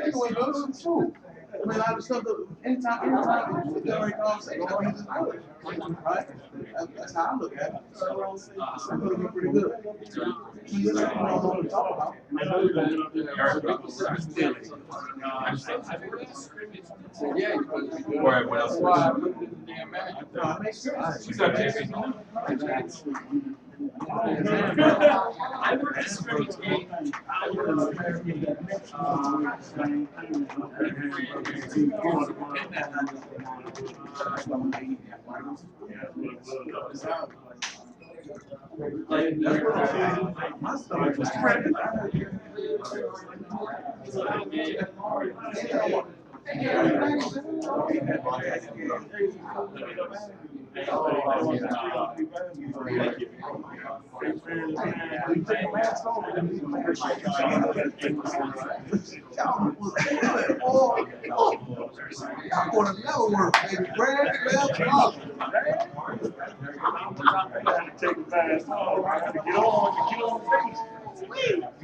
Anyway, go to the school. I mean, a lot of stuff that anytime you generate conversation, I mean, it's good, right? That's how I look at it. So it's gonna be pretty good. You don't know what to talk about. Yeah, Or what else? I work at scrimmage game. My stomach was cramping. Y'all going to never work, baby. Brand left up. Take it fast. Get on face.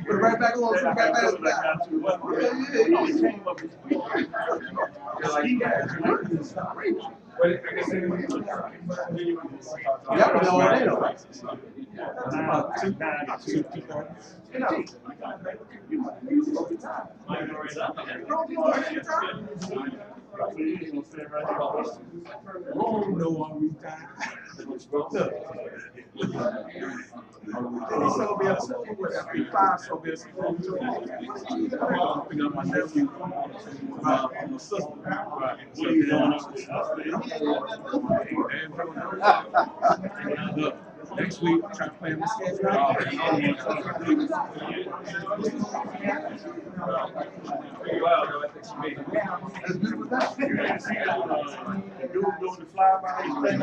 Put it right back on. Right back on. Yeah, but all day though. No, I'm retired. So be able to be five, so be able to my nephew, my sister. Look, next week, I'm trying to play him the sketch now. That's good with that. You didn't see the dude doing the flyby thing.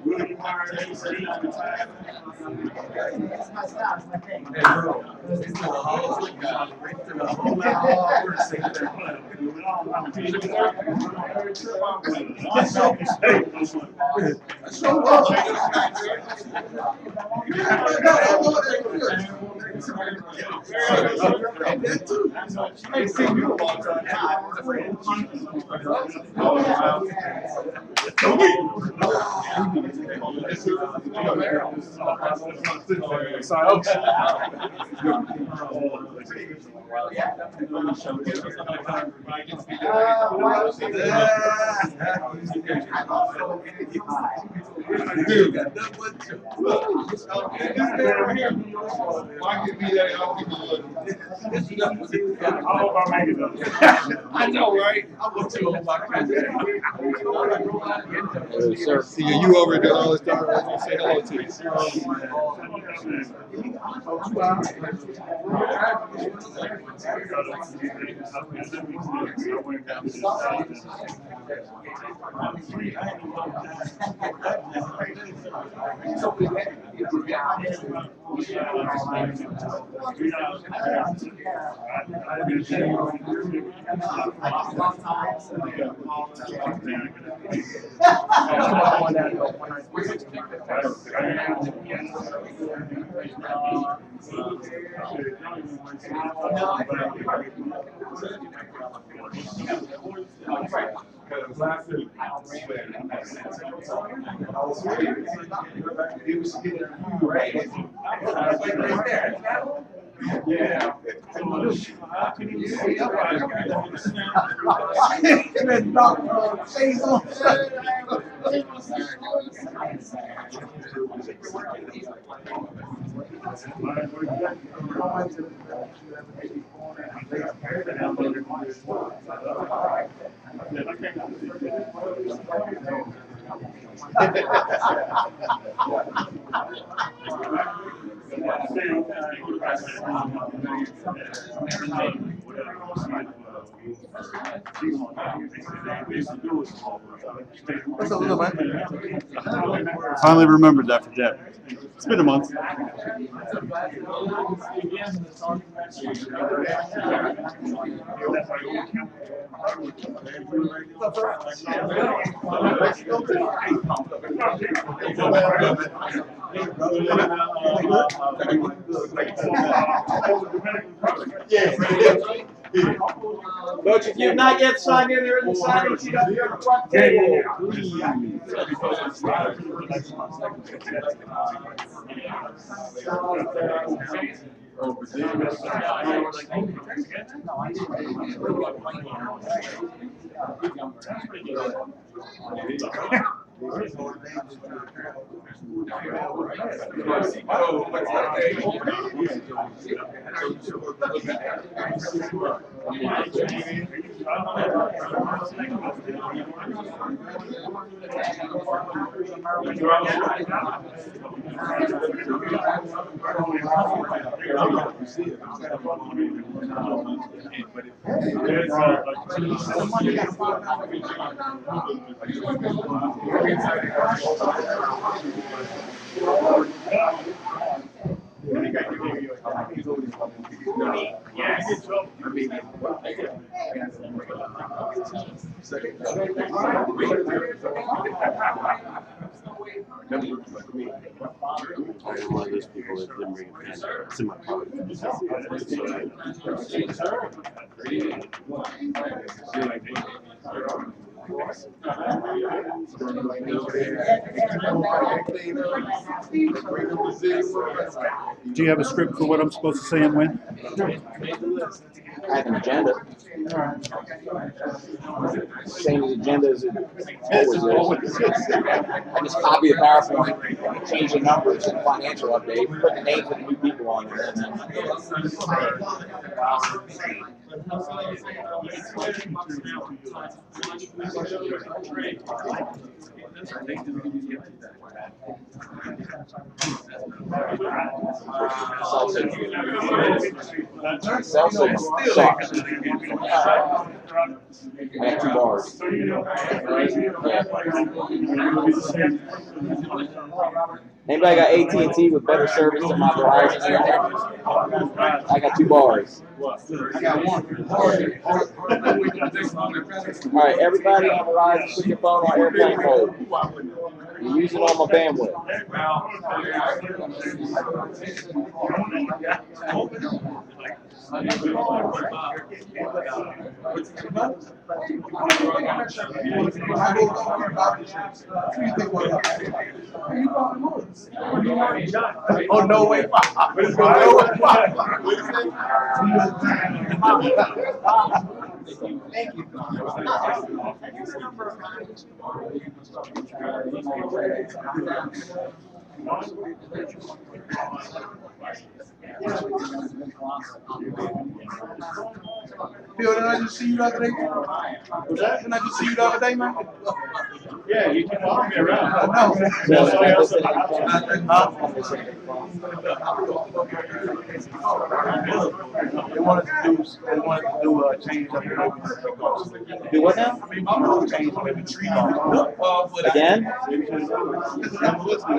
William Myers, he retired. Hey, bro, it's been a whole lot of hard work saying that. Show up. That too. I ain't seen you in a long time. Dude, got nothing but you. I hope I make it though. I know, right? I want you on my See you over there all this time. I want to say hello to you. Yeah. What's up, man? Finally remembered that for Jeff. It's been a month. Coach, if you've not yet signed in, there is a signing sheet up here on the front table. I'm one of those people that didn't bring a pen. It's in my pocket. Do you have a script for what I'm supposed to say and when? I have an agenda. Same agenda as it always is. I just copy the PowerPoint, change the numbers and financial update, put the names of the new people on there. Salsa sucks. I got 2 bars. Anybody got AT&T with better service than my Verizon internet? I got 2 bars. I got 1. All right, everybody on Verizon, put your phone on airplane mode. You're using all my bandwidth. Oh, no way. Thank you. Phil, did I just see you the other day? Was that? Didn't I just see you the other day, man? Yeah, you can follow me around. I know. They wanted to do a change up here. Do what now? Change maybe tree. Again? They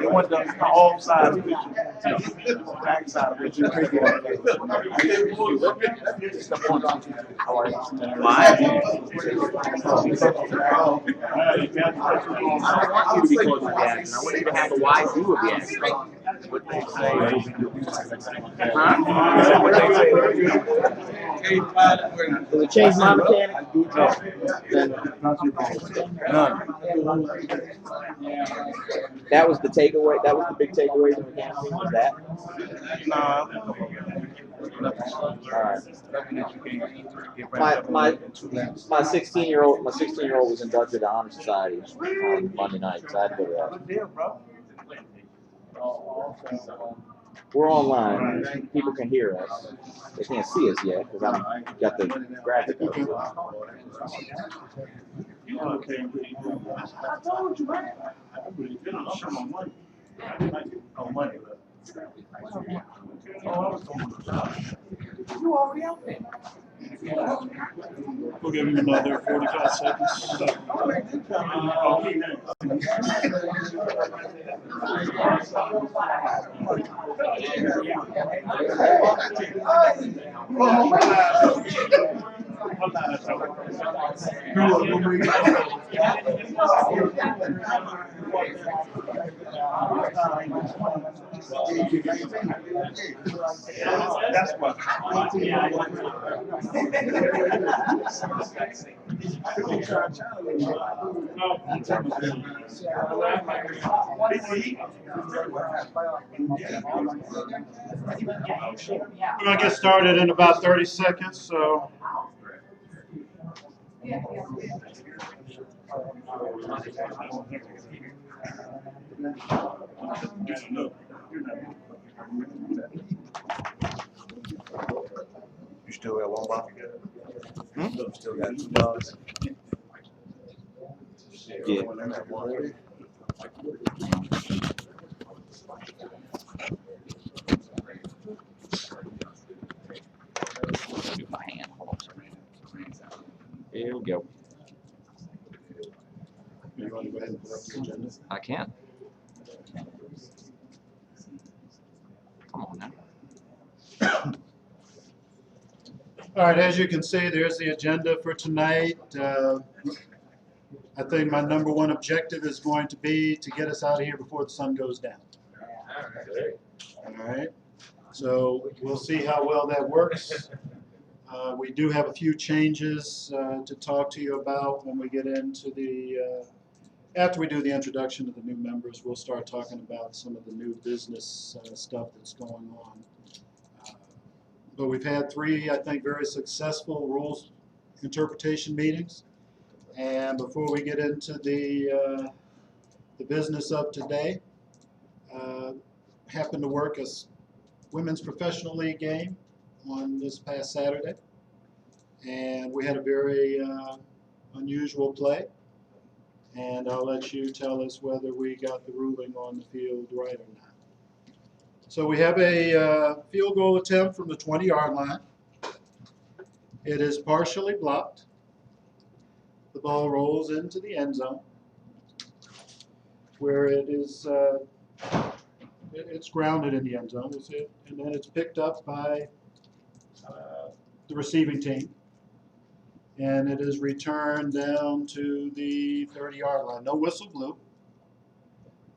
want the all sides picture. Back side picture. Why? I want you to be close to the action. I want you to have the why do of the action. What they say. Does it change my mechanic? That was the takeaway. That was the big takeaway from the mechanic. Was that? All right. My 16-year-old was inducted to Honor Society on Monday night, so I had to go to that. We're online. People can hear us. They can't see us yet because I've got the graphic up. I told you, man. Oh, money. Oh, I was talking about. You already out there. We'll give him another 45 seconds. Okay, now. That's what. We're gonna get started in about 30 seconds, so. You still got one ball? Still got 2 balls? Yeah. Do my hand. Hold on a second. Here we go. You want to go ahead and put up the agenda? I can. Come on now. All right, as you can see, there's the agenda for tonight. I think my number one objective is going to be to get us out of here before the sun goes down. All right, so we'll see how well that works. We do have a few changes to talk to you about when we get into the, after we do the introduction of the new members, we'll start talking about some of the new business stuff that's going on. But we've had 3, I think, very successful rules interpretation meetings. And before we get into the business of today, happened to work a women's professional league game on this past Saturday. And we had a very unusual play. And I'll let you tell us whether we got the ruling on the field right or not. So we have a field goal attempt from the 20-yard line. It is partially blocked. The ball rolls into the end zone, where it is it's grounded in the end zone, and then it's picked up by the receiving team, and it is returned down to the 30-yard line. No whistle blew.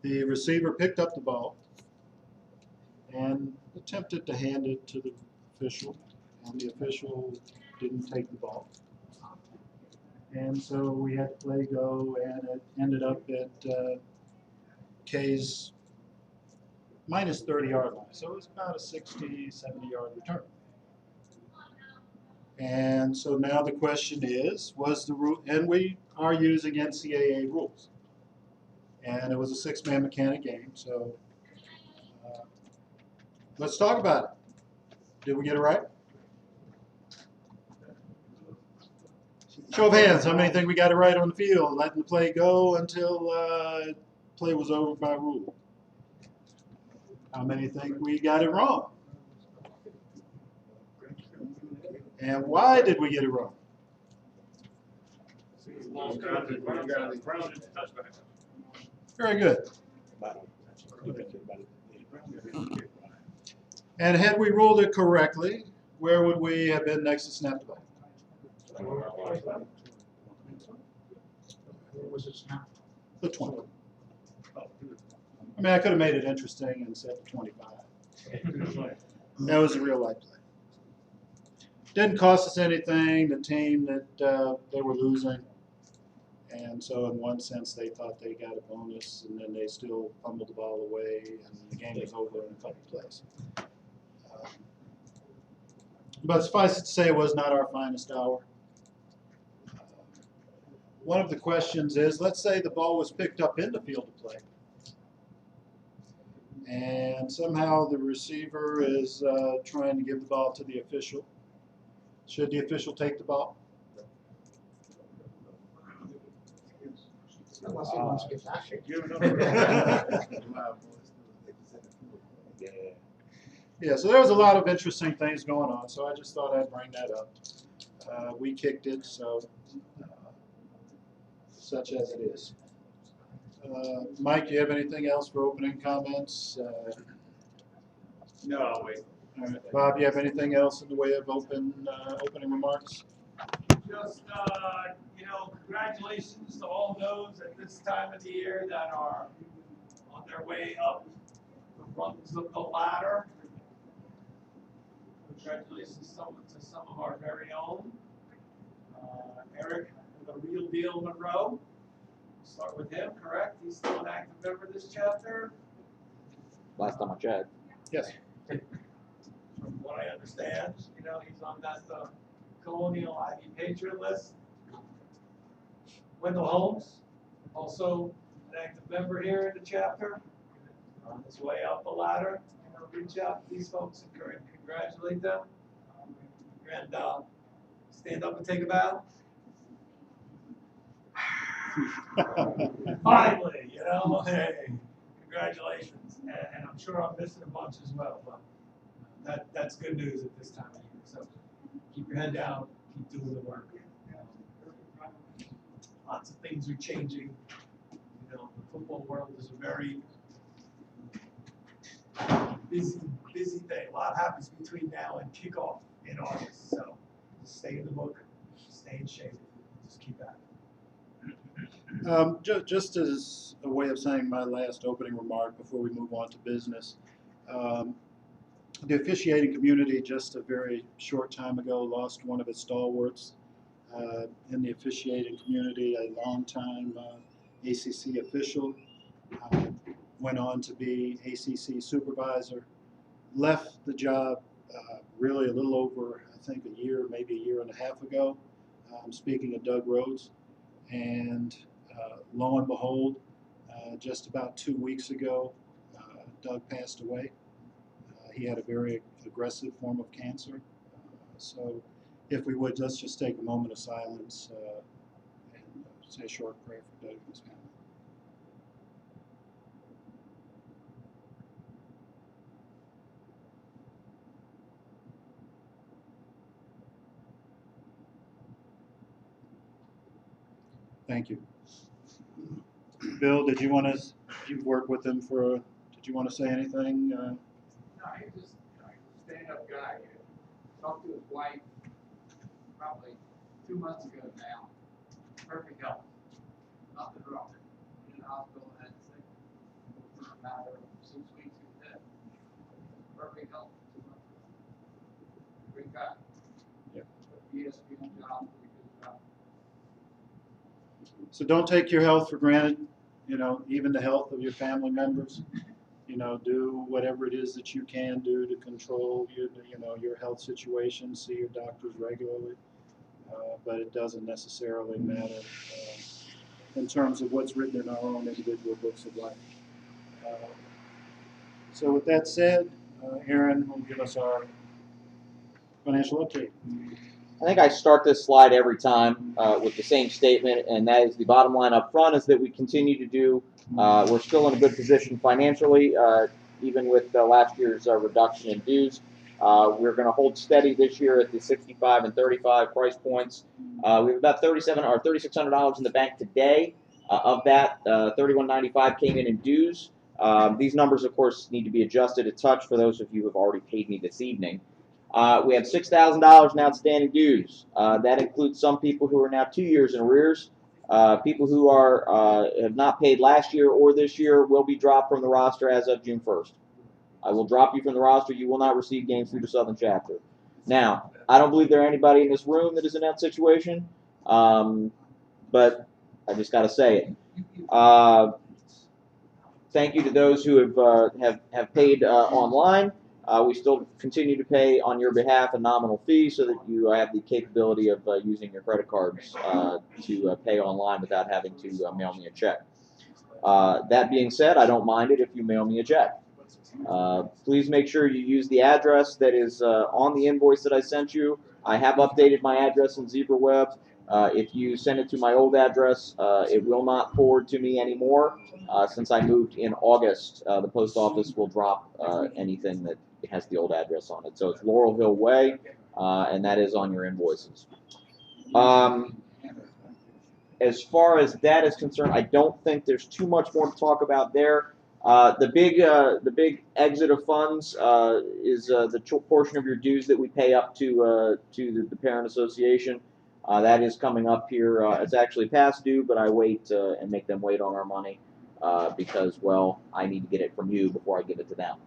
The receiver picked up the ball and attempted to hand it to the official, and the official didn't take the ball. And so we had to play go, and it ended up at K's minus 30-yard line. So it was about a 60, 70-yard return. And so now the question is, was the rule, and we are using NCAA rules. And it was a 6-man mechanic game, so let's talk about it. Did we get it right? Show of hands, how many think we got it right on the field, letting the play go until play was over by rule? How many think we got it wrong? And why did we get it wrong? Very good. And had we ruled it correctly, where would we have been next to snap the ball? The 20. I mean, I could have made it interesting and said 25. That was a real life play. Didn't cost us anything. The team that they were losing, and so in one sense they thought they got a bonus, and then they still fumbled the ball away, and the game was over in a couple plays. But suffice it to say, it was not our finest hour. One of the questions is, let's say the ball was picked up in the field of play, and somehow the receiver is trying to give the ball to the official. Should the official take the ball? Yeah, so there was a lot of interesting things going on, so I just thought I'd bring that up. We kicked it, so such as it is. Mike, do you have anything else for opening comments? No, I'll wait. All right. Bob, do you have anything else in the way of opening remarks? Just, congratulations to all those at this time of the year that are on their way up the rungs of the ladder. Congratulations to some of our very own. Eric, the real deal Monroe. Start with him, correct? He's still an active member of this chapter. Last time I checked. Yes. From what I understand, he's on that Colonial Ivy patron list. Wendell Holmes, also an active member here in the chapter, on his way up the ladder. Reach out to these folks and congratulate them. And stand up and take a bow. Finally, hey, congratulations. And I'm sure I'm missing a bunch as well, but that's good news at this time of year. So keep your head down, keep doing the work. Lots of things are changing. The football world is a very busy day. A lot happens between now and kickoff in August. So just stay in the book, stay in shape, just keep at it. Just as a way of saying my last opening remark before we move on to business, the officiating community just a very short time ago lost one of its stalwarts in the officiating community, a longtime ACC official, went on to be ACC supervisor, left the job really a little over, I think, a year, maybe a year and a half ago. I'm speaking of Doug Rhodes, and lo and behold, just about 2 weeks ago, Doug passed away. He had a very aggressive form of cancer. So if we would, let's just take a moment of silence and say a short prayer for Doug and his family. Thank you. Bill, did you want to, you've worked with him did you want to say anything? No, he's just a stand-up guy. Talked to his wife probably 2 months ago now. Perfect health. Nothing wrong. In the hospital and sick. In a matter of 6 weeks, he's dead. Perfect health. 2 months ago. Great guy. Yeah. ESPN job, pretty good job. So don't take your health for granted, even the health of your family members. Do whatever it is that you can do to control your health situation, see your doctors regularly, but it doesn't necessarily matter in terms of what's written in our own individual books of life. So with that said, Aaron will give us our financial update. I think I start this slide every time with the same statement, and that is the bottom line up front is that we continue to do, we're still in a good position financially, even with last year's reduction in dues. We're going to hold steady this year at the 65 and 35 price points. We have about $3,600 in the bank today. Of that, $3,195 came in dues. These numbers, of course, need to be adjusted a touch for those of you who have already paid me this evening. We have $6,000 in outstanding dues. That includes some people who are now 2 years in arrears. People who have not paid last year or this year will be dropped from the roster as of June 1st. I will drop you from the roster. You will not receive games through the Southern chapter. Now, I don't believe there are anybody in this room that is in that situation, but I just got to say it. Thank you to those who have paid online. We still continue to pay on your behalf a nominal fee so that you have the capability of using your credit cards to pay online without having to mail me a check. That being said, I don't mind it if you mail me a check. Please make sure you use the address that is on the invoice that I sent you. I have updated my address in ZebraWeb. If you send it to my old address, it will not forward to me anymore. Since I moved in August, the post office will drop anything that has the old address on it. So it's Laurel Hill Way, and that is on your invoices. As far as that is concerned, I don't think there's too much more to talk about there. The big exit of funds is the portion of your dues that we pay up to the parent association. That is coming up here. It's actually past due, but I wait and make them wait on our money because, well, I need to get it from you before I give it to them.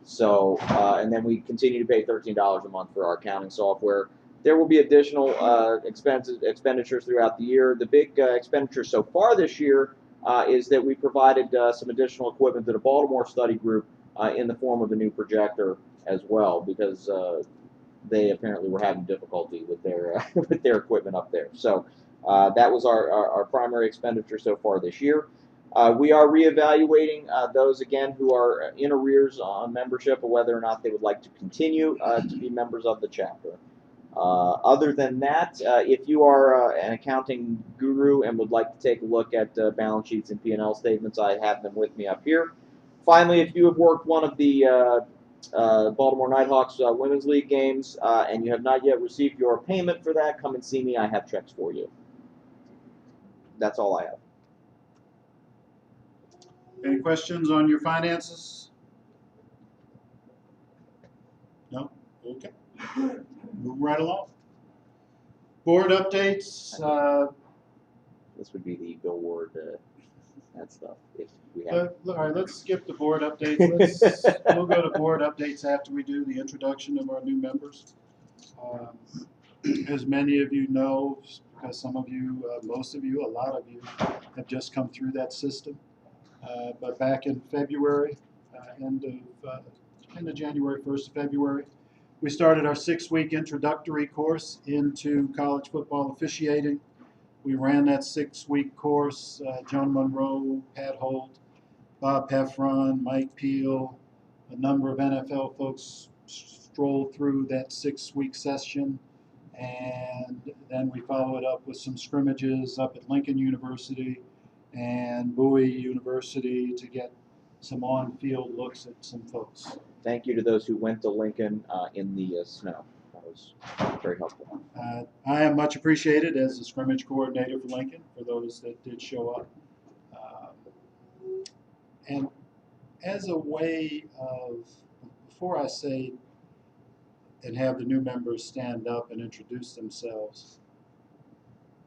So, and then we continue to pay $13 a month for our accounting software. There will be additional expenditures throughout the year. The big expenditure so far this year is that we provided some additional equipment to the Baltimore study group in the form of a new projector as well, because they apparently were having difficulty with their with their equipment up there. So that was our primary expenditure so far this year. We are reevaluating those again who are in arrears on membership, or whether or not they would like to continue to be members of the chapter. Other than that, if you are an accounting guru and would like to take a look at balance sheets and P&L statements, I have them with me up here. Finally, if you have worked one of the Baltimore Nighthawks Women's League games and you have not yet received your payment for that, come and see me. I have checks for you. That's all I have. Any questions on your finances? No? Okay. Moving right along. Board updates. This would be the billboard, that stuff. If we have. All right, let's skip the board updates. We'll go to board updates after we do the introduction of our new members. As many of you know, because some of you, most of you, a lot of you have just come through that system. But back in February, end of January, 1st of February, we started our 6-week introductory course into college football officiating. We ran that 6-week course. Jonah Monroe, Pat Holt, Bob Heffron, Mike Peel, a number of NFL folks strolled through that 6-week session. And then we followed up with some scrimmages up at Lincoln University and Bowie University to get some on-field looks at some folks. Thank you to those who went to Lincoln in the snow. That was very helpful. I am much appreciated as the scrimmage coordinator for Lincoln, for those that did show up. And as a way of, before I say and have the new members stand up and introduce themselves,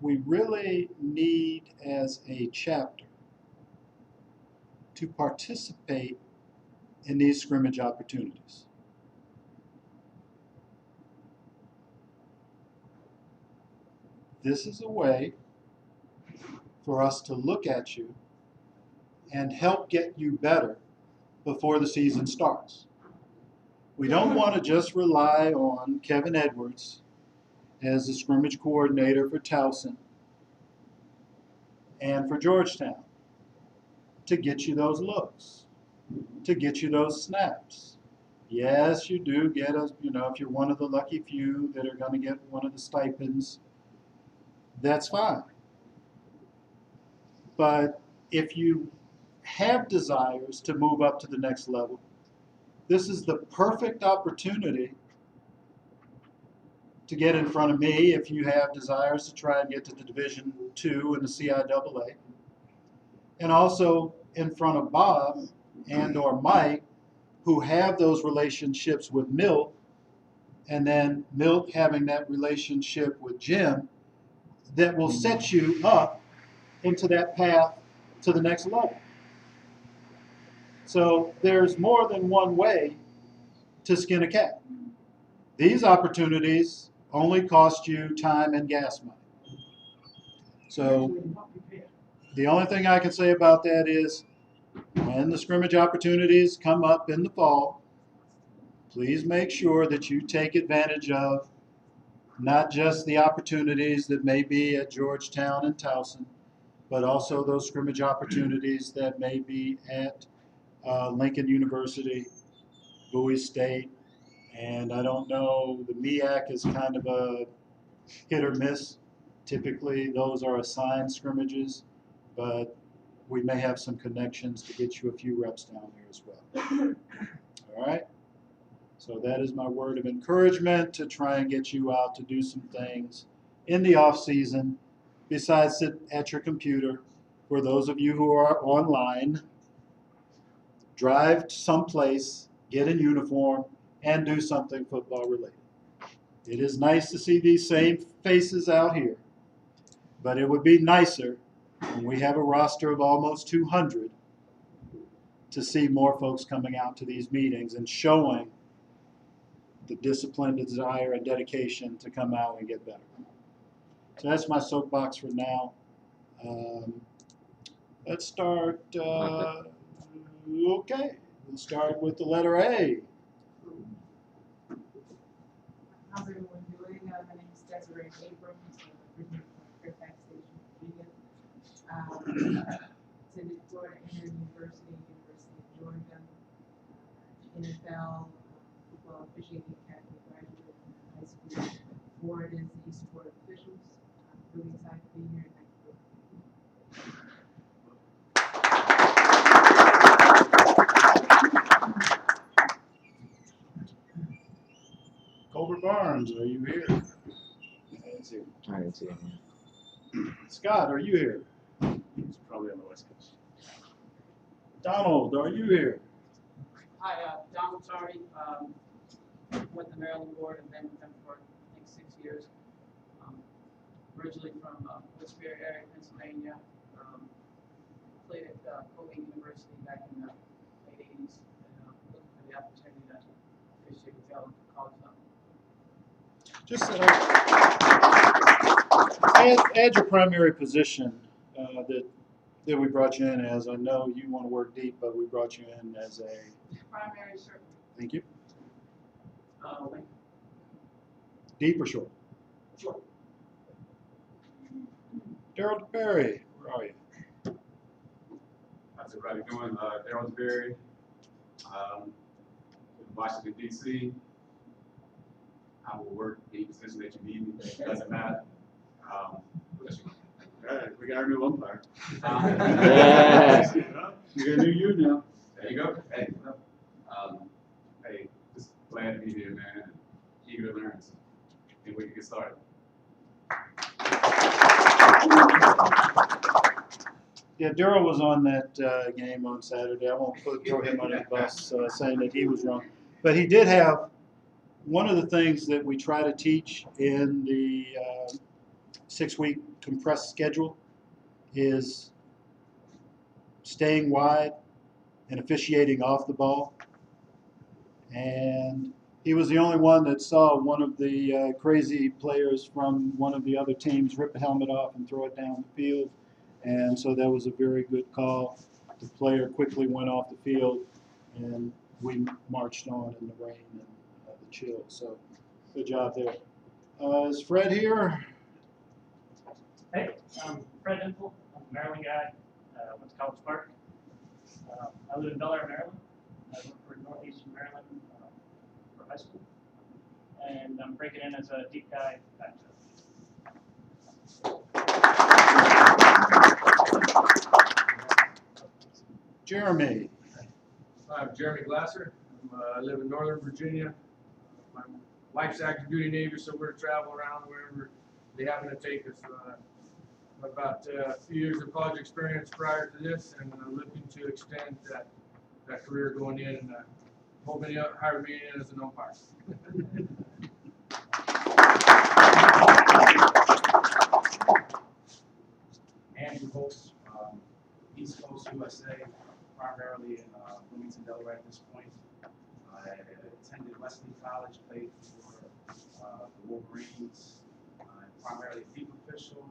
we really need, as a chapter, to participate in these scrimmage opportunities. This is a way for us to look at you and help get you better before the season starts. We don't want to just rely on Kevin Edwards as the scrimmage coordinator for Towson and for Georgetown to get you those looks, to get you those snaps. Yes, you do get a, if you're one of the lucky few that are going to get one of the stipends, that's fine. But if you have desires to move up to the next level, this is the perfect opportunity to get in front of me if you have desires to try and get to the Division II and the CIAA. And also in front of Bob and or Mike, who have those relationships with Milt, and then Milt having that relationship with Jim, that will set you up into that path to the next level. So there's more than one way to skin a cat. These opportunities only cost you time and gas money. So the only thing I can say about that is when the scrimmage opportunities come up in the fall, please make sure that you take advantage of not just the opportunities that may be at Georgetown and Towson, but also those scrimmage opportunities that may be at Lincoln University, Bowie State, and I don't know, the MEAC is kind of a hit or miss. Typically, those are assigned scrimmages, but we may have some connections to get you a few reps down there as well. All right? So that is my word of encouragement to try and get you out to do some things in the off season besides sit at your computer. For those of you who are online, drive someplace, get in uniform, and do something football related. It is nice to see these same faces out here, but it would be nicer when we have a roster of almost 200 to see more folks coming out to these meetings and showing the discipline, desire, and dedication to come out and get better. So that's my soapbox for now. Let's start, okay, we'll start with the letter A. How's everyone doing? My name is Desiree Abrams, originally from Fairfax Station, Virginia. Attended Florida University of Georgia, NFL, football officiating academy graduate from high school. Board is the East Board of Officials. I'm really excited to be here. Thank you. Colbert Barnes, are you here? I didn't see him. Scott, are you here? He's probably on the West Coast. Donald, are you here? Hi, Donald Tardy, with the Maryland Board and been with them for, I think, 6 years. Originally from Woodsbury area, Pennsylvania. Played at Colgate University back in the late 80s. And looking for the opportunity to officiate with y'all at college level. Just add your primary position that we brought you in as. I know you want to work deep, but we brought you in as a. Primary, certainly. Thank you. Link. Deep or short? Sure. Daryl DeBerry, where are you? How's everybody doing? Daryl DeBerry, Washington, D.C. I will work any position that you need me. It doesn't matter. All right, we got our new umpire. Yeah. We got a new you now. There you go. Hey, hey, just glad to be here, man. Eager to learn. So, and we can get started. Yeah, Daryl was on that game on Saturday. I won't throw him under the bus saying that he was wrong. But he did have one of the things that we try to teach in the 6-week compressed schedule is staying wide and officiating off the ball. And he was the only one that saw one of the crazy players from one of the other teams rip the helmet off and throw it down the field. And so that was a very good call. The player quickly went off the field, and we marched on in the rain and the chill. So good job there. Is Fred here? Hey, I'm Fred Infel. I'm a Maryland guy. Went to College Park. I live in Bel Air, Maryland. I work for Northeastern Maryland for high school. And I'm breaking in as a deep guy back to. Jeremy. I'm Jeremy Glasser. I live in Northern Virginia. My wife's active duty Navy, so we're to travel around wherever they happen to take us. About a few years of college experience prior to this, and looking to extend that career going in, and hoping to hire me in as an umpire. Andrew Holtz, East Coast USA, primarily in Bloomington, Delaware at this point. I attended Wesley College, played for the Wolverines, primarily deep official.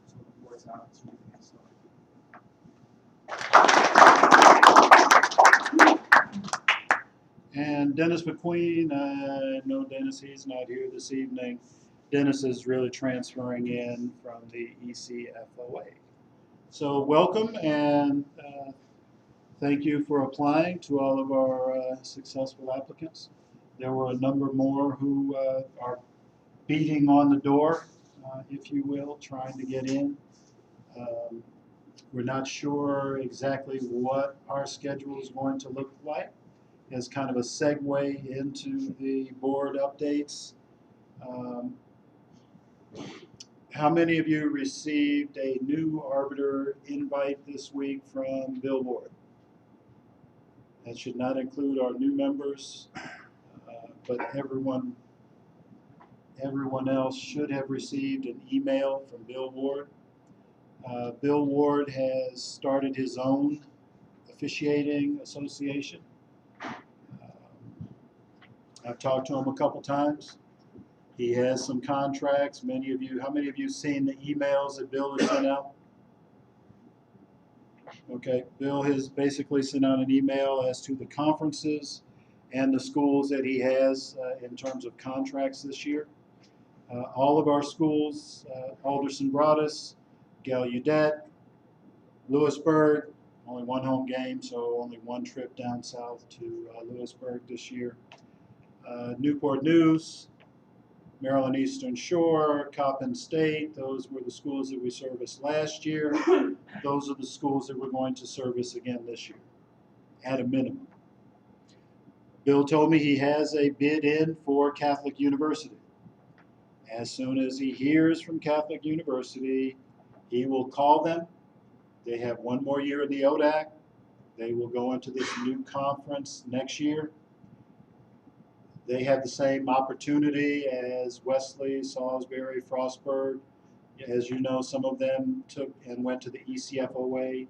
So looking forward to the opportunity to get started. And Dennis McQueen, I know Dennis, he's not here this evening. Dennis is really transferring in from the ECFOA. So welcome, and thank you for applying to all of our successful applicants. There were a number more who are beating on the door, if you will, trying to get in. We're not sure exactly what our schedule is going to look like. as kind of a segue into the board updates. How many of you received a new arbiter invite this week from Bill Ward? That should not include our new members, but everyone else should have received an email from Bill Ward. Bill Ward has started his own officiating association. I've talked to him a couple times. He has some contracts. How many of you seen the emails that Bill has sent out? Okay, Bill has basically sent out an email as to the conferences and the schools that he has in terms of contracts this year. All of our schools, Alderson Broaddus, Gallaudet, Lewisburg, only one home game, so only one trip down south to Lewisburg this year. Newport News, Maryland Eastern Shore, Coppin State, those were the schools that we serviced last year. Those are the schools that we're going to service again this year, at a minimum. Bill told me he has a bid in for Catholic University. As soon as he hears from Catholic University, he will call them. They have one more year in the ODAC. They will go into this new conference next year. They have the same opportunity as Wesley, Salisbury, Frostburg. As you know, some of them took and went to the ECFOA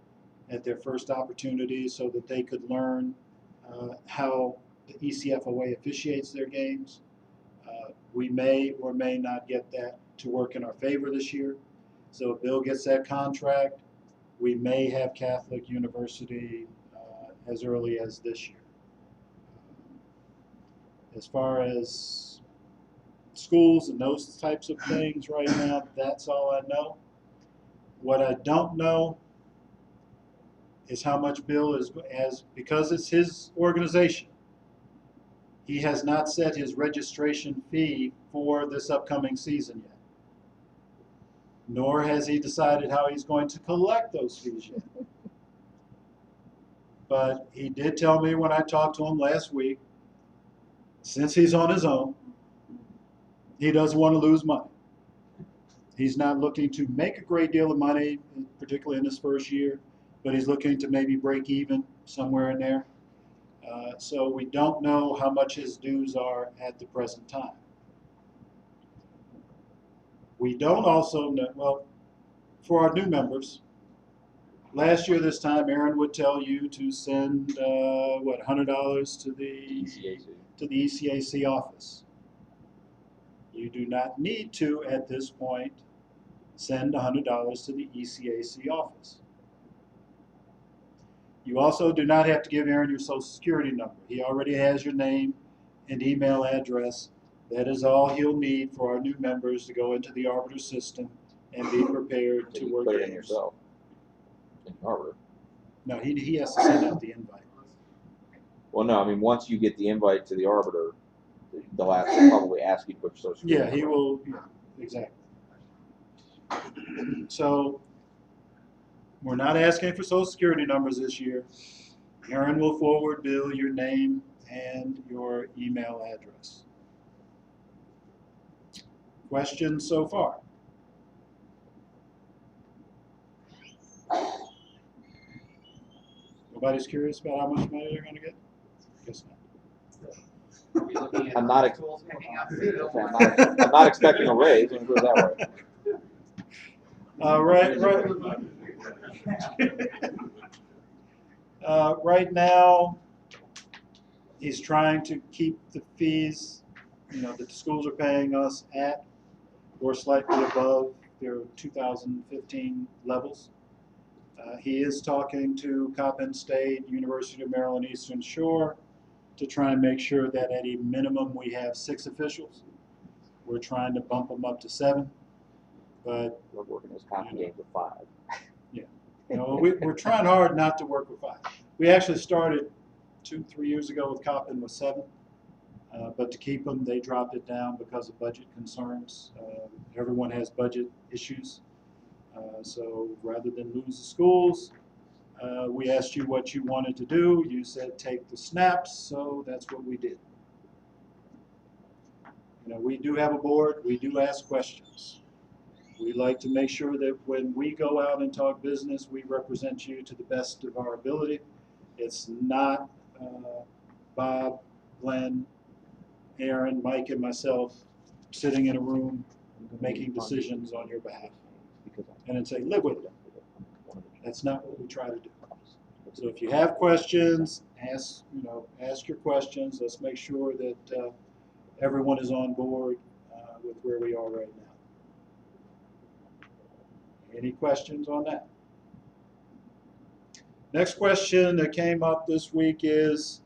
at their first opportunity so that they could learn how the ECFOA officiates their games. We may or may not get that to work in our favor this year. So if Bill gets that contract, we may have Catholic University as early as this year. As far as schools and those types of things right now, that's all I know. What I don't know is how much Bill because it's his organization, he has not set his registration fee for this upcoming season yet. Nor has he decided how he's going to collect those fees yet. But he did tell me when I talked to him last week, since he's on his own, he doesn't want to lose money. He's not looking to make a great deal of money, particularly in his first year, but he's looking to maybe break even somewhere in there. So we don't know how much his dues are at the present time. We don't also know, well, for our new members, last year this time, Aaron would tell you to send, $100 to the ECAC office. You do not need to, at this point, send $100 to the ECAC office. You also do not have to give Aaron your Social Security number. He already has your name and email address. That is all he'll need for our new members to go into the arbiter system and be prepared to work. Put it in yourself. In arbiter. No, he has to send out the invite. Well, no, I mean, once you get the invite to the arbiter, they'll probably ask you to put your Social Security Yeah, he will, yeah, exactly. So, we're not asking for Social Security numbers this year. Aaron will forward Bill your name and your email address. Questions so far? Nobody's curious about how much money they're going to get? Guess not. I'm not expecting a raise, let me put it that way. Right now, he's trying to keep the fees, that the schools are paying us at or slightly above their 2015 levels. He is talking to Coppin State, University of Maryland Eastern Shore, to try and make sure that at a minimum we have 6 officials. We're trying to bump them up to 7, but we're working those Coppin games with 5. Yeah, we're trying hard not to work with 5. We actually started 2-3 years ago with Coppin with 7, but to keep them, they dropped it down because of budget concerns. Everyone has budget issues, so rather than lose the schools, We asked you what you wanted to do. You said take the snaps, so that's what we did. You know, we do have a board. We do ask questions. We like to make sure that when we go out and talk business, we represent you to the best of our ability. It's not Bob, Glenn, Aaron, Mike, and myself sitting in a room making decisions on your behalf. And then say, live with it. That's not what we try to do. So if you have questions, ask your questions. Let's make sure that everyone is on board with where we are right now. Any questions on that? Next question that came up this week is,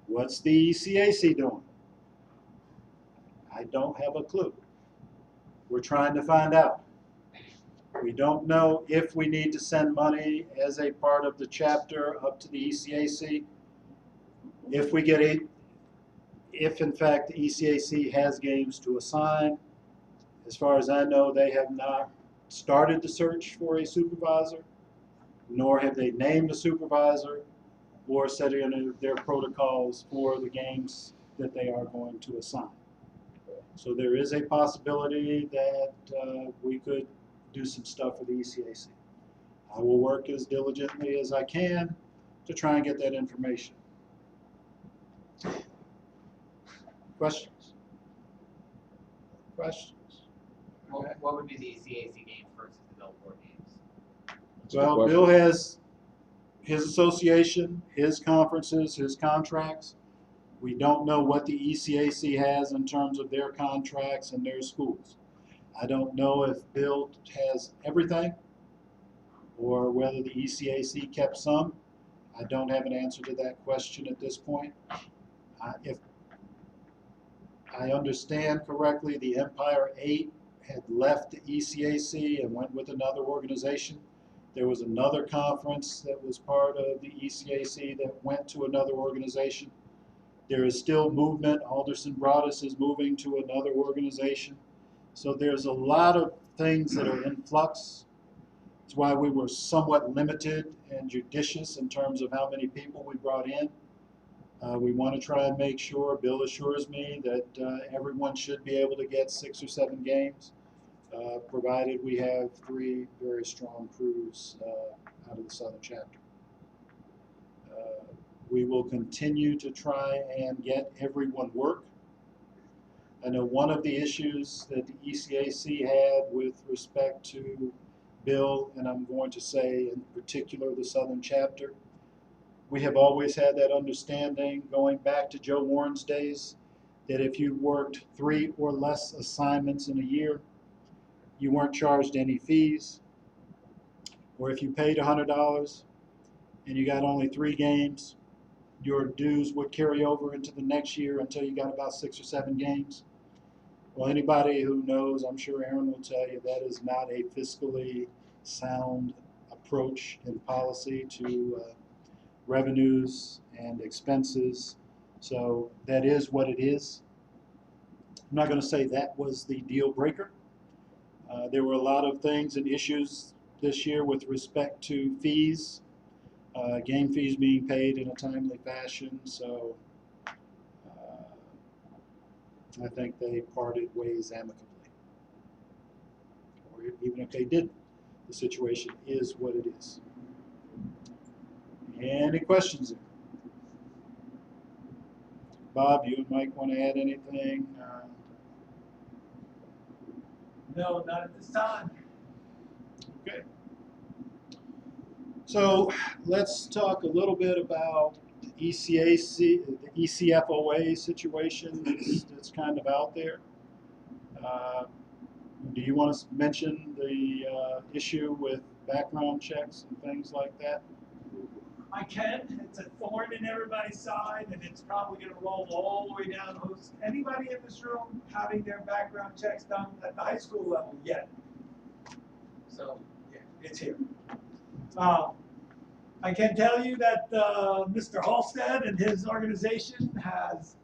what's the ECAC doing? I don't have a clue. We're trying to find out. We don't know if we need to send money as a part of the chapter up to the ECAC. If in fact the ECAC has games to assign, as far as I know, they have not started the search for a supervisor, nor have they named a supervisor or set in their protocols for the games that they are going to assign. So there is a possibility that we could do some stuff for the ECAC. I will work as diligently as I can to try and get that information. Questions? Questions? What would be the ECAC games versus the Belfort games? Well, Bill has his association, his conferences, his contracts. We don't know what the ECAC has in terms of their contracts and their schools. I don't know if Bill has everything or whether the ECAC kept some. I don't have an answer to that question at this point. If I understand correctly, the Empire 8 had left the ECAC and went with another organization. There was another conference that was part of the ECAC that went to another organization. There is still movement. Alderson Broaddus is moving to another organization. So there's a lot of things that are in flux. That's why we were somewhat limited and judicious in terms of how many people we brought in. We want to try and make sure, Bill assures me, that everyone should be able to get 6 or 7 games, provided we have 3 very strong crews out of the Southern chapter. We will continue to try and get everyone work. I know one of the issues that the ECAC had with respect to Bill, and I'm going to say in particular the Southern chapter, we have always had that understanding going back to Joe Warren's days that if you worked 3 or less assignments in a year, you weren't charged any fees. Or if you paid $100 and you got only 3 games, your dues would carry over into the next year until you got about 6 or 7 games. Well, anybody who knows, I'm sure Aaron will tell you, that is not a fiscally sound approach and policy to revenues and expenses. So that is what it is. I'm not going to say that was the deal breaker. There were a lot of things and issues this year with respect to fees, game fees being paid in a timely fashion. So I think they parted ways amicably. Or even if they didn't, the situation is what it is. Any questions? Bob, you and Mike want to add anything? No, not at this time. Okay. So let's talk a little bit about the ECAC, the ECFOA situation that's kind of out there. Do you want to mention the issue with background checks and things like that? I can. It's a thorn in everybody's side, and it's probably going to roll all the way down. Anybody in this room having their background checks done at the high school level yet? So, yeah, it's here. I can tell you that Mr. Halstead and his organization has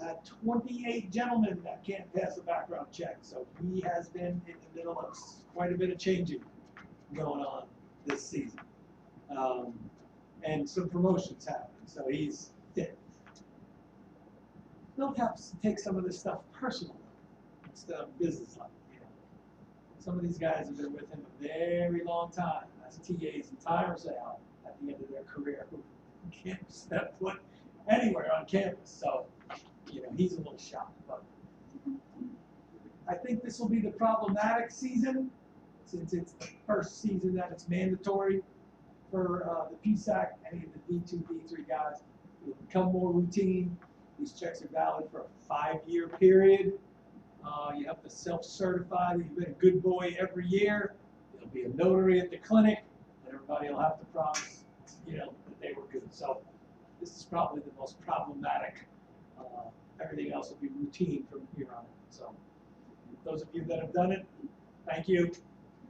had 28 gentlemen that can't pass a background check. So he has been in the middle of quite a bit of changing going on this season. And some promotions happening, so he's, he'll have to take some of this stuff personal instead of business-like, you know. Some of these guys have been with him a very long time, as TAs and timers out at the end of their career, who can't step foot anywhere on campus, so, you know, he's a little shocked, but I think this will be the problematic season, since it's the first season that it's mandatory for the PSAC, any of the D2, D3 guys. It'll become more routine. These checks are valid for a 5-year period. You have to self-certify that you've been a good boy every year. There'll be a notary at the clinic, and everybody will have to promise, you know, that they were good. So this is probably the most problematic. Everything else will be routine from here on. So those of you that have done it, thank you.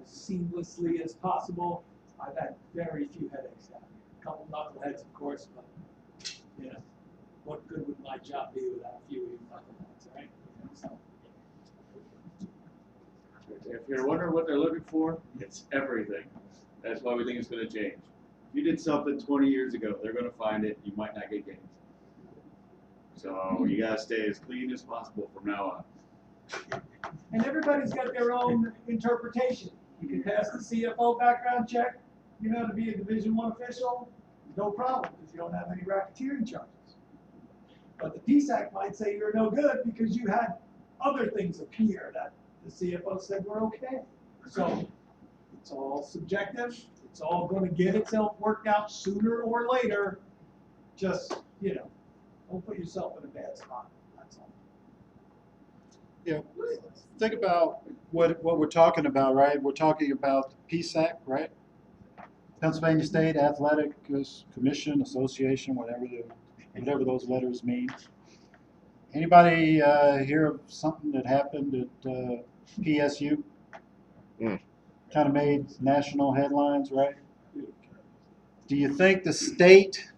As seamlessly as possible. I've had very few headaches down here. A couple knuckleheads, of course, but you know, what good would my job be without a few of you knuckleheads, right? So, If you're wondering what they're looking for, it's everything. That's why we think it's gonna change. If you did something 20 years ago, they're gonna find it, you might not get gains. So you gotta stay as clean as possible from now on. and everybody's got their own interpretation. You can pass the CFO background check, you know, to be a Division I official, no problem, because you don't have any racketeering charges. But the PSAC might say you're no good because you had other things appear that the CFO said were okay. So it's all subjective. It's all going to get itself worked out sooner or later. Just, you know, don't put yourself in a bad spot. That's all. Yeah, think about what we're talking about, right? We're talking about PSAC, right? Pennsylvania State Athletic Commission, Association, whatever those letters mean. Anybody hear of something that happened at PSU? Kind of made national headlines, right? Do you think the state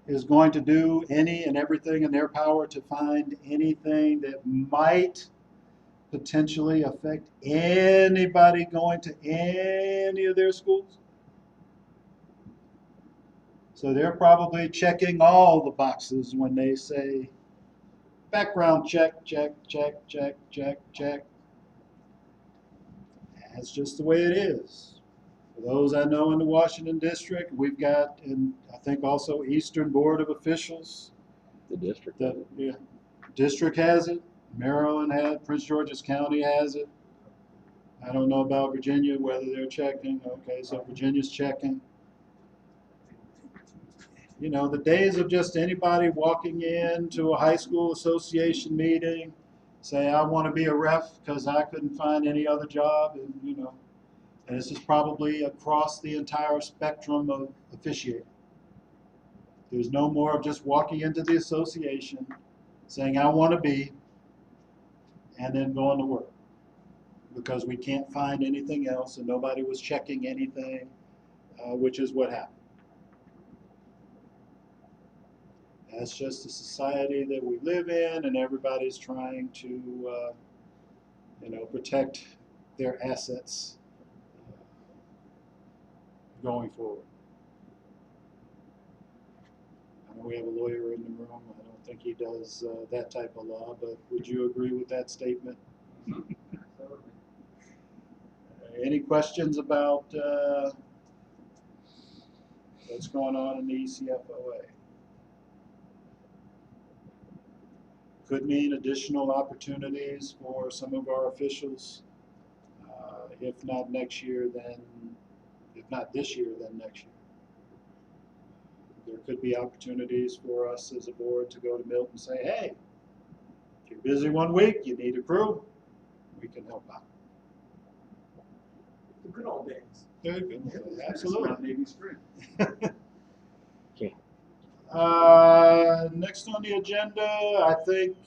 is going to do any and everything in their power to find anything that might potentially affect anybody going to any of their schools? So they're probably checking all the boxes when they say background check, check, check, check, check, check. That's just the way it is. For those I know in the Washington District, we've got, and I think also Eastern Board of Officials. The district. Yeah, district has it. Maryland has it. Prince George's County has it. I don't know about Virginia, whether they're checking. Okay, so Virginia's checking. You know, the days of just anybody walking into a high school association meeting, say, I want to be a ref because I couldn't find any other job, and you know, and this is probably across the entire spectrum of officiating. There's no more of just walking into the association, saying, I want to be, and then going to work. Because we can't find anything else, and nobody was checking anything, which is what happened. That's just the society that we live in, and everybody's trying to, you know, protect their assets going forward. I know we have a lawyer in the room. I don't think he does that type of law, but would you agree with that statement? Any questions about what's going on in the ECFOA? Could mean additional opportunities for some of our officials. If not next year, then, if not this year, then next year. There could be opportunities for us as a board to go to Milton and say, hey, if you're busy one week, you need a crew, we can help out. The good old days. There you go. Absolutely. Navy spring. Next on the agenda, I think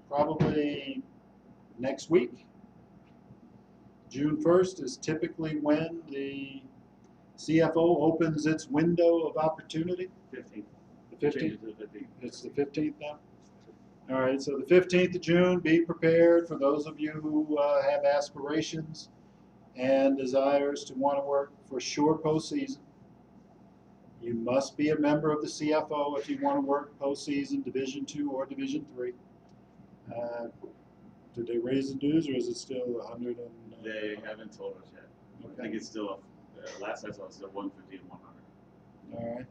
probably next week. June 1st is typically when the CFO opens its window of opportunity. 15th. The 15th? Changes to the 15th. It's the 15th now? All right, so the 15th of June, be prepared for those of you who have aspirations and desires to want to work for sure postseason. You must be a member of the CFO if you want to work postseason, Division II or Division III. Did they raise the dues, or is it still 100 and? They haven't told us yet. I think it's still, last I saw, it's still 150 and 100. All right.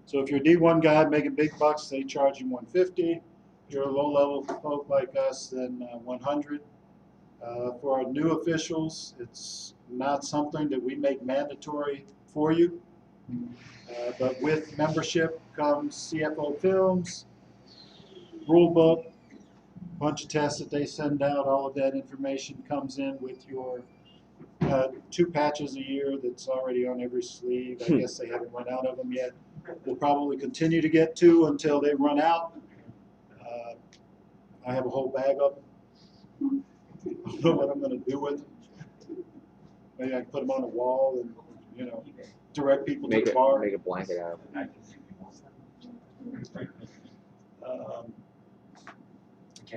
So if you're a D1 guy making big bucks, they charge you 150. If you're a low-level folk like us, then 100. For our new officials, it's not something that we make mandatory for you. But with membership comes CFO films, rule book, bunch of tests that they send out. All of that information comes in with your 2 patches a year that's already on every sleeve. I guess they haven't run out of them yet. We'll probably continue to get 2 until they run out. I have a whole bag of them. I don't know what I'm going to do with them. Maybe I can put them on the wall and, you know, direct people to the bar. Make a blanket out of it.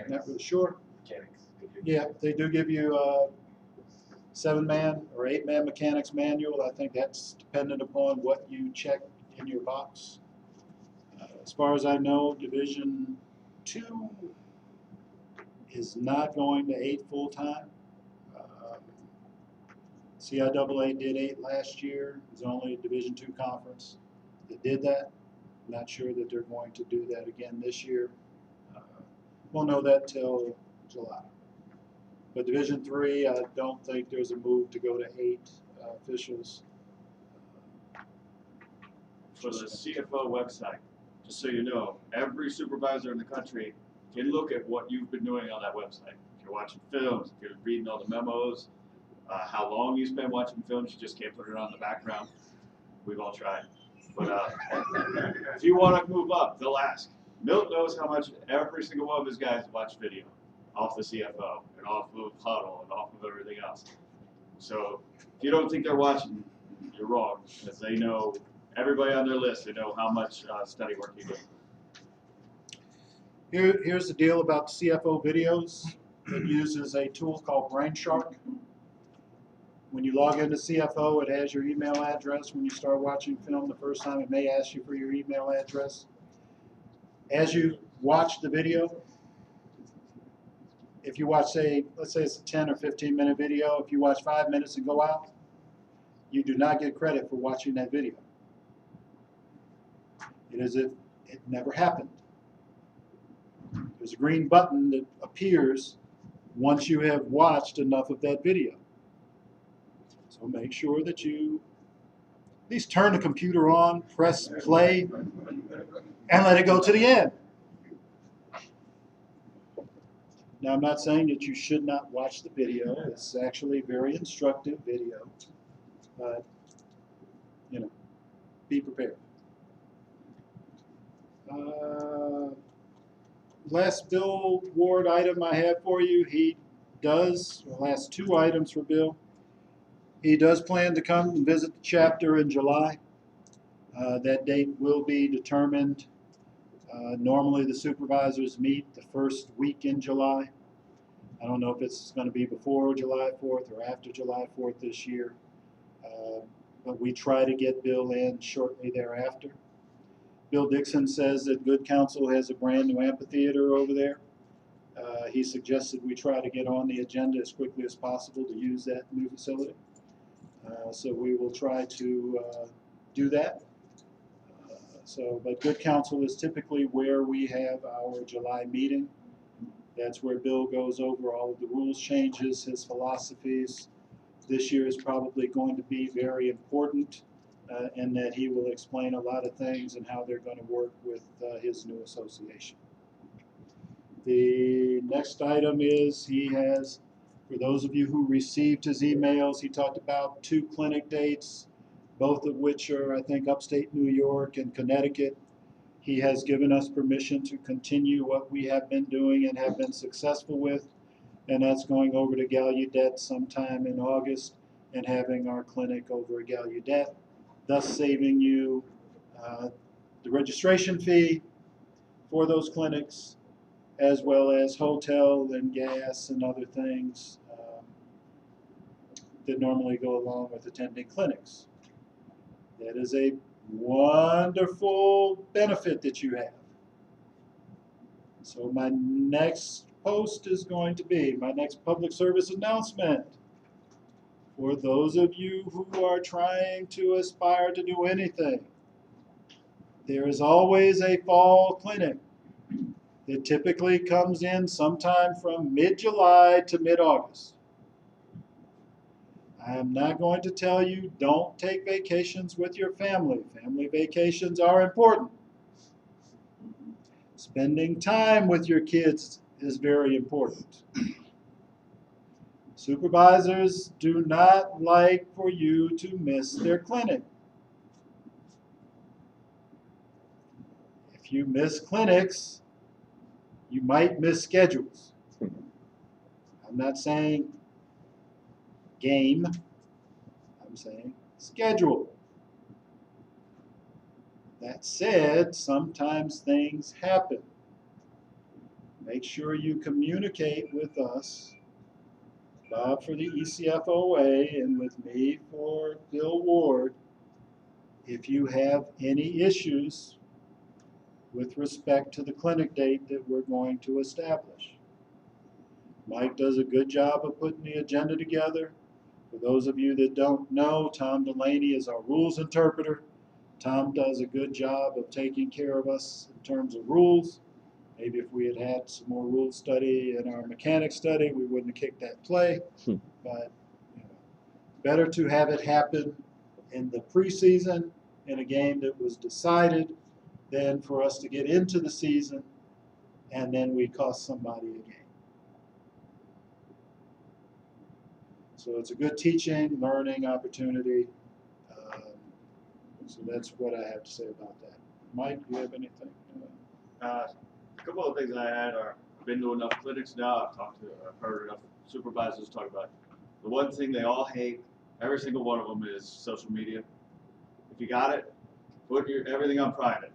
Not really sure. Yeah, they do give you a 7-man or 8-man mechanics manual. I think that's dependent upon what you check in your box. As far as I know, Division II is not going to 8 full-time. CIAA did 8 last year. It was only a Division II conference that did that. I'm not sure that they're going to do that again this year. We'll know that till July. But Division III, I don't think there's a move to go to 8 officials. For the CFO website, just so you know, every supervisor in the country can look at what you've been doing on that website. If you're watching films, if you're reading all the memos, how long you spend watching films, you just can't put it on the background. We've all tried. But if you want to move up, they'll ask. Milt knows how much every single one of his guys watch video off the CFO and off of Huddle and off of everything else. So if you don't think they're watching, you're wrong, because they know everybody on their list. They know how much study work you do. Here's the deal about the CFO videos. It uses a tool called Brainshark. When you log into CFO, it has your email address. When you start watching film the first time, it may ask you for your email address. As you watch the video, if you watch, say, let's say it's a 10 or 15-minute video, if you watch 5 minutes and go out, you do not get credit for watching that video. It is as if it never happened. There's a green button that appears once you have watched enough of that video. So make sure that you at least turn the computer on, press play, and let it go to the end. Now, I'm not saying that you should not watch the video. It's actually a very instructive video. But, you know, be prepared. Last Bill Ward item I have for you, he does, the last 2 items for Bill, he does plan to come and visit the chapter in July. That date will be determined. Normally the supervisors meet the first week in July. I don't know if it's going to be before July 4th or after July 4th this year. But we try to get Bill in shortly thereafter. Bill Dixon says that Good Counsel has a brand new amphitheater over there. He suggested we try to get on the agenda as quickly as possible to use that new facility. So we will try to do that. But Good Counsel is typically where we have our July meeting. That's where Bill goes over all of the rules changes, his philosophies. This year is probably going to be very important in that he will explain a lot of things and how they're going to work with his new association. The next item is he has, for those of you who received his emails, he talked about 2 clinic dates, both of which are, I think, upstate New York and Connecticut. He has given us permission to continue what we have been doing and have been successful with, and that's going over to Gallaudet sometime in August and having our clinic over at Gallaudet, thus saving you the registration fee for those clinics, as well as hotel and gas and other things. that normally go along with attending clinics. That is a wonderful benefit that you have. So my next post is going to be, my next public service announcement for those of you who are trying to aspire to do anything. There is always a fall clinic that typically comes in sometime from mid-July to mid-August. I am not going to tell you don't take vacations with your family. Family vacations are important. Spending time with your kids is very important. Supervisors do not like for you to miss their clinic. If you miss clinics, you might miss schedules. I'm not saying game, I'm saying schedule. That said, sometimes things happen. Make sure you communicate with us, Bob for the ECFOA and with me for Bill Ward, if you have any issues with respect to the clinic date that we're going to establish. Mike does a good job of putting the agenda together. For those of you that don't know, Tom Delaney is our rules interpreter. Tom does a good job of taking care of us in terms of rules. Maybe if we had had some more rule study in our mechanics study, we wouldn't have kicked that play. But you know, better to have it happen in the preseason in a game that was decided than for us to get into the season and then we cost somebody a game. So it's a good teaching, learning opportunity. So that's what I have to say about that. Mike, do you have anything? A couple of things I had are, I've been to enough clinics now, I've heard enough supervisors talk about it. The one thing they all hate, every single one of them, is social media. If you got it, put everything on private.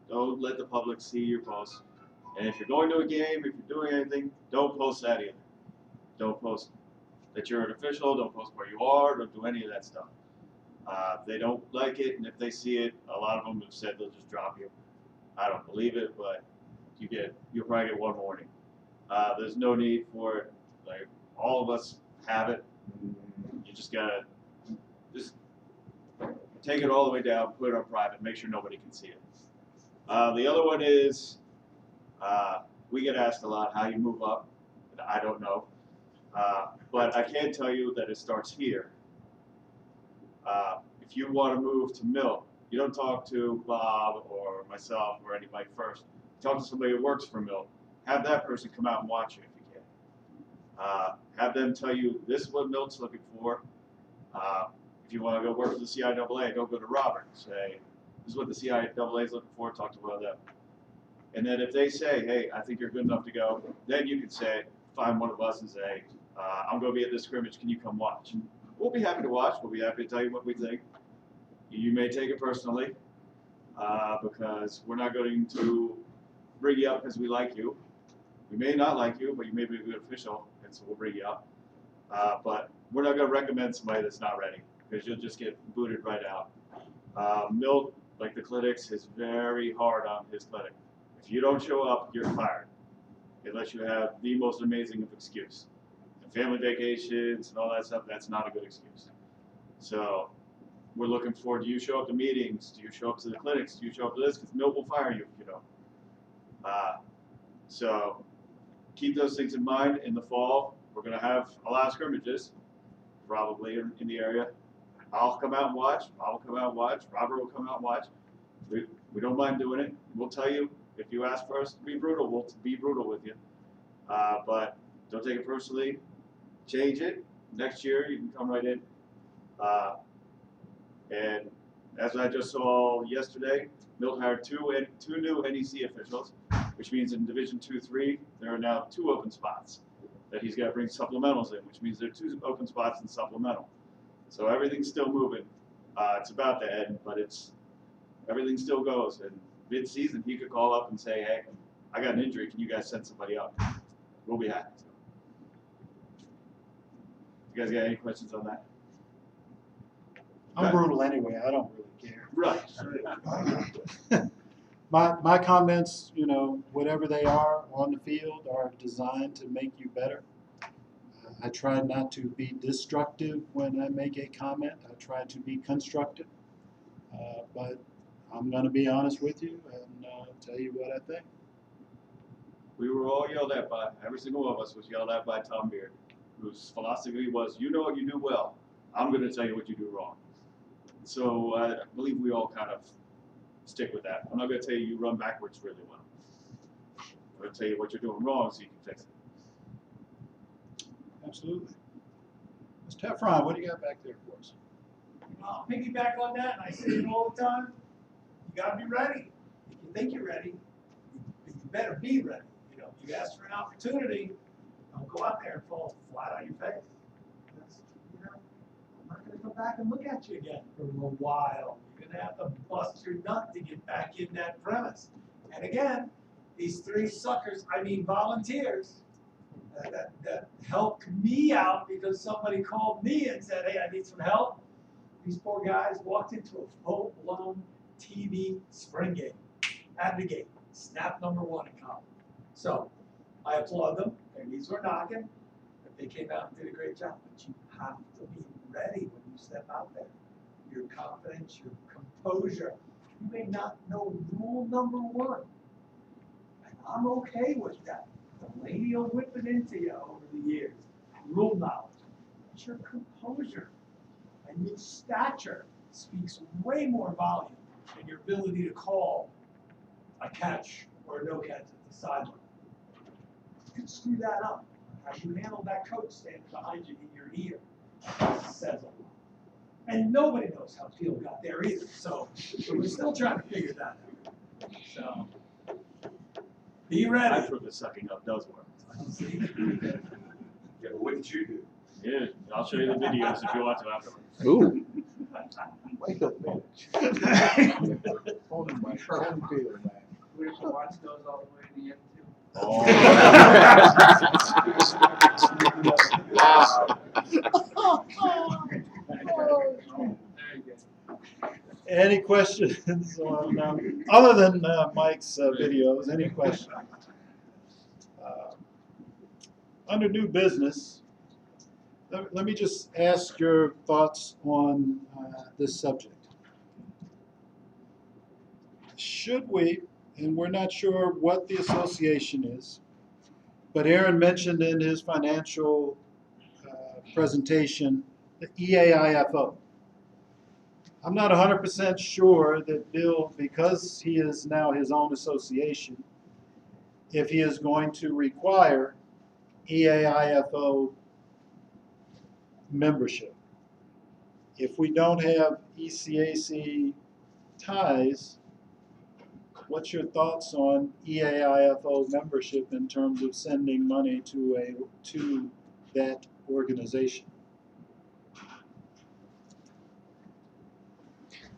Don't let the public see your posts. And if you're going to a game, if you're doing anything, don't post that either. Don't post that you're an official, don't post where you are, don't do any of that stuff. They don't like it, and if they see it, a lot of them have said they'll just drop you. I don't believe it, but you'll probably get one warning. There's no need for it. Like, all of us have it. You just gotta take it all the way down, put it on private, make sure nobody can see it. The other one is, we get asked a lot how you move up. I don't know. But I can tell you that it starts here. If you want to move to Mill, you don't talk to Bob or myself or anybody first. Talk to somebody who works for Mill. Have that person come out and watch you if you can. Have them tell you this is what Mill's looking for. If you want to go work for the CIAA, don't go to Robert. Say, this is what the CIAA is looking for. Talk to one of them. And then if they say, hey, I think you're good enough to go, then you can say, find one of us and say, I'm going to be at this scrimmage. Can you come watch? We'll be happy to watch. We'll be happy to tell you what we think. You may take it personally because we're not going to bring you up because we like you. We may not like you, but you may be a good official, and so we'll bring you up. But we're not going to recommend somebody that's not ready because you'll just get booted right out. Milt, like the clinics, is very hard on his clinic. If you don't show up, you're fired, unless you have the most amazing of excuse. And family vacations and all that stuff, that's not a good excuse. So we're looking for, do you show up to meetings? Do you show up to the clinics? Do you show up to this? Because Milt will fire you if you don't. So keep those things in mind. In the fall, we're going to have a lot of scrimmages, probably in the area. I'll come out and watch. I'll come out and watch. Robert will come out and watch. We don't mind doing it. We'll tell you, if you ask for us to be brutal, we'll be brutal with you. But don't take it personally. Change it. Next year, you can come right in. And as I just saw yesterday, Milt hired two new NEC officials, which means in Division 2-3, there are now 2 open spots that he's got to bring supplementals in, which means there are 2 open spots in supplemental. So everything's still moving. It's about to end, but everything still goes. And mid-season, he could call up and say, hey, I got an injury. Can you guys send somebody up? We'll be happy to. You guys got any questions on that? I'm brutal anyway, I don't really care. Right. My comments, you know, whatever they are on the field are designed to make you better. I try not to be destructive when I make a comment. I try to be constructive. But I'm gonna be honest with you and tell you what I think. We were all yelled at by, every single one of us was yelled at by Tom Beard, whose philosophy was, you know what you do well, I'm gonna tell you what you do wrong. So I believe we all kind of stick with that. I'm not gonna tell you run backwards really well. I'm gonna tell you what you're doing wrong so you can fix it. Absolutely. Mr. Heffron, what do you got back there for us? I'll piggyback on that, and I say it all the time. You gotta be ready. If you think you're ready, you better be ready. You know, you ask for an opportunity, don't go out there and fall flat on your face. Because, you know, I'm not gonna come back and look at you again for a little while. You're gonna have to bust your nut to get back in that premise. And again, these three suckers, I mean volunteers, that helped me out because somebody called me and said, hey, I need some help. These poor guys walked into a full-blown TV spring game at the gate, snap number 1 in college. So I applaud them. Their knees were knocking, but they came out and did a great job. But you have to be ready when you step out there. Your confidence, your composure. You may not know rule number 1, and I'm okay with that. The lady will whip it into you over the years. Rule knowledge. But your composure and your stature speaks way more volume than your ability to call a catch or a no catch at the sideline. You can screw that up. How you handle that coach standing behind you in your ear says a lot. And nobody knows how Teal got there either. So we're still trying to figure that out. So be ready. I prove that sucking up does work. Yeah, but what did you do? Yeah, I'll show you the videos if you want to afterwards. Ooh. Wait a minute. Only my own field, man. We have to watch those all the way to the end too. Any questions on, other than Mike's videos, any questions? Under new business, let me just ask your thoughts on this subject. Should we, and we're not sure what the association is, but Aaron mentioned in his financial presentation the EAIFO. I'm not 100% sure that Bill, because he is now his own association, if he is going to require EAIFO membership. If we don't have ECAC ties, what's your thoughts on EAIFO membership in terms of sending money to that organization?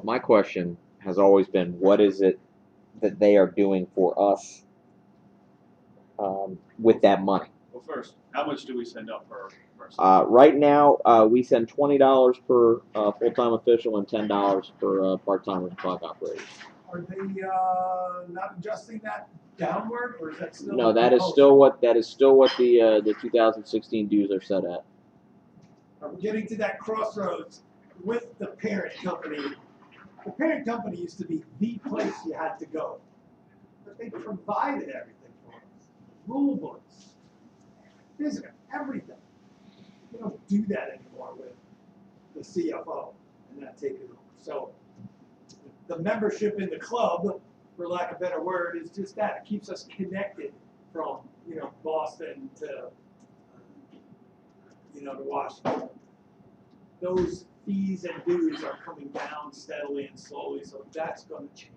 My question has always been, what is it that they are doing for us with that money? Well, first, how much do we send up per person? Right now, we send $20 per full-time official and $10 per part-time clock operator. Are they not adjusting that downward, or is that still? No, that is still what the 2016 dues are set at. Are we getting to that crossroads with the parent company? The parent company used to be the place you had to go, but they provided everything for us. Rule books, physical, everything. We don't do that anymore with the CFO and that taking over. So the membership in the club, for lack of a better word, is just that. It keeps us connected from, Boston to, to Washington. Those fees and dues are coming down steadily and slowly, so that's going to change.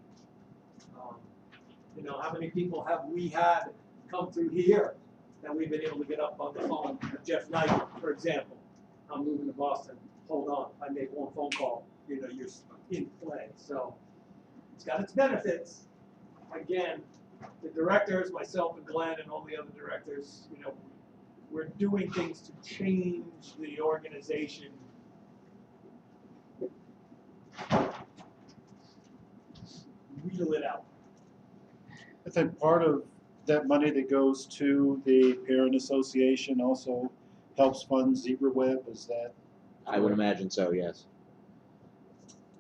How many people have we had come through here that we've been able to get up on the phone? Jeff Knight, for example. I'm moving to Boston. Hold on, I make one phone call. You're in play. So it's got its benefits. Again, the directors, myself and Glenn and all the other directors, we're doing things to change the organization. Wheel it out. I think part of that money that goes to the parent association also helps fund Zebra Web, is that? I would imagine so, yes.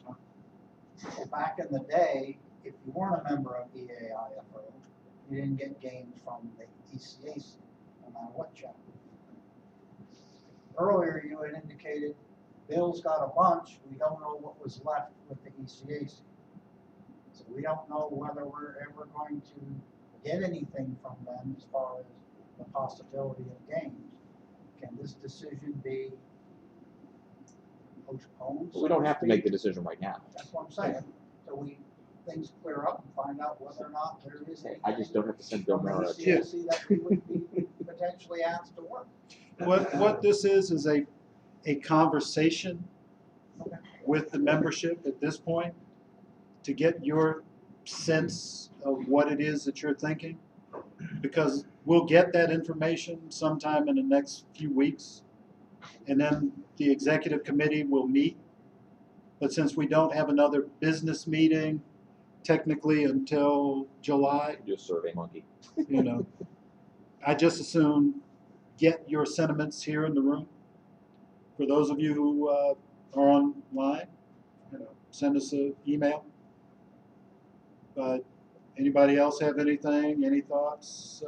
Well, back in the day, if you weren't a member of EAIFO, you didn't get gains from the ECAC, no matter what chapter. Earlier, you had indicated Bill's got a bunch, we don't know what was left with the ECAC. So we don't know whether we're ever going to get anything from them as far as the possibility of gains. Can this decision be postponed? But we don't have to make the decision right now. That's what I'm saying. So things clear up and find out whether or not there is anything I just don't have to send Bill from the Murrah. ECAC that we would be potentially asked to work. What this is a conversation with the membership at this point to get your sense of what it is that you're thinking. Because we'll get that information sometime in the next few weeks. And then the executive committee will meet. But since we don't have another business meeting technically until July, Just Survey Monkey. you know, I just assume get your sentiments here in the room. For those of you who are online, you know, send us an email. But anybody else have anything, any thoughts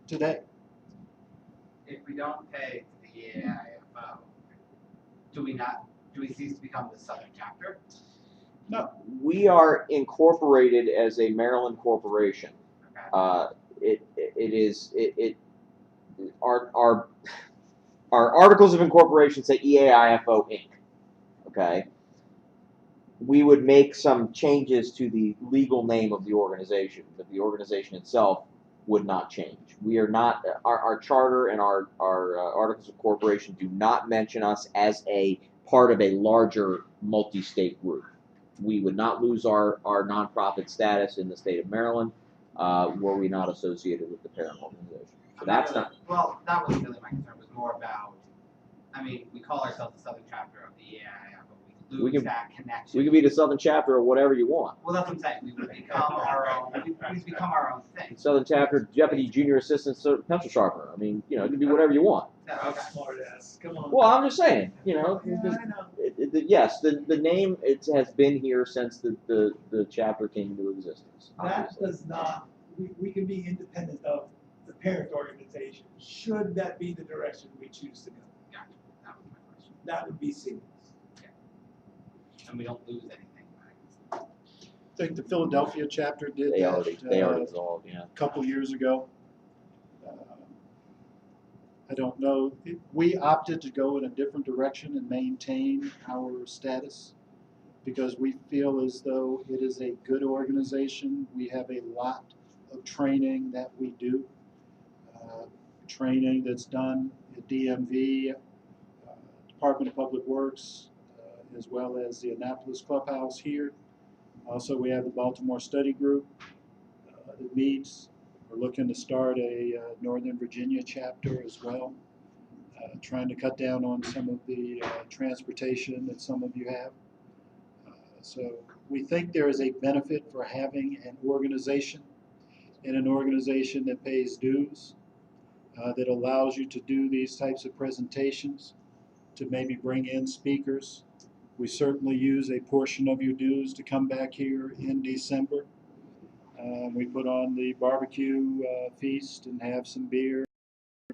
today? If we don't pay to the EAIFO, do we cease to become the Southern chapter? No. We are incorporated as a Maryland corporation. Okay. Our articles of incorporation say EAIFO Inc. Okay. We would make some changes to the legal name of the organization, but the organization itself would not change. We are not, our charter and our articles of incorporation do not mention us as a part of a larger multi-state group. We would not lose our nonprofit status in the state of Maryland were we not associated with the parent organization. So that's not. Well, that wasn't really my concern. It was more about, I mean, we call ourselves the Southern chapter of the EAIF, but we lose that connection. We could be the Southern chapter or whatever you want. Well, that's what I'm saying. We would become our own. We become our own thing. Southern chapter, deputy, junior assistant, pencil sharpener. I mean, you know, it can be whatever you want. Okay. Smart ass. Come on. Well, I'm just saying, you know, Yeah, I know. yes, the name has been here since the chapter came into existence. That Obviously. does not, we can be independent of the parent organization. Should that be the direction we choose to go? Gotcha. That was my question. That would be seamless. And we don't lose anything. I think the Philadelphia chapter did They that already dissolved, yeah. a couple years ago. I don't know. We opted to go in a different direction and maintain our status because we feel as though it is a good organization. We have a lot of training that we do. Training that's done at DMV, Department of Public Works, as well as the Annapolis Clubhouse here. Also, we have the Baltimore Study Group that meets. We're looking to start a Northern Virginia chapter as well, trying to cut down on some of the transportation that some of you have. So we think there is a benefit for having an organization and an organization that pays dues, that allows you to do these types of presentations, to maybe bring in speakers. We certainly use a portion of your dues to come back here in December. We put on the barbecue feast and have some beer.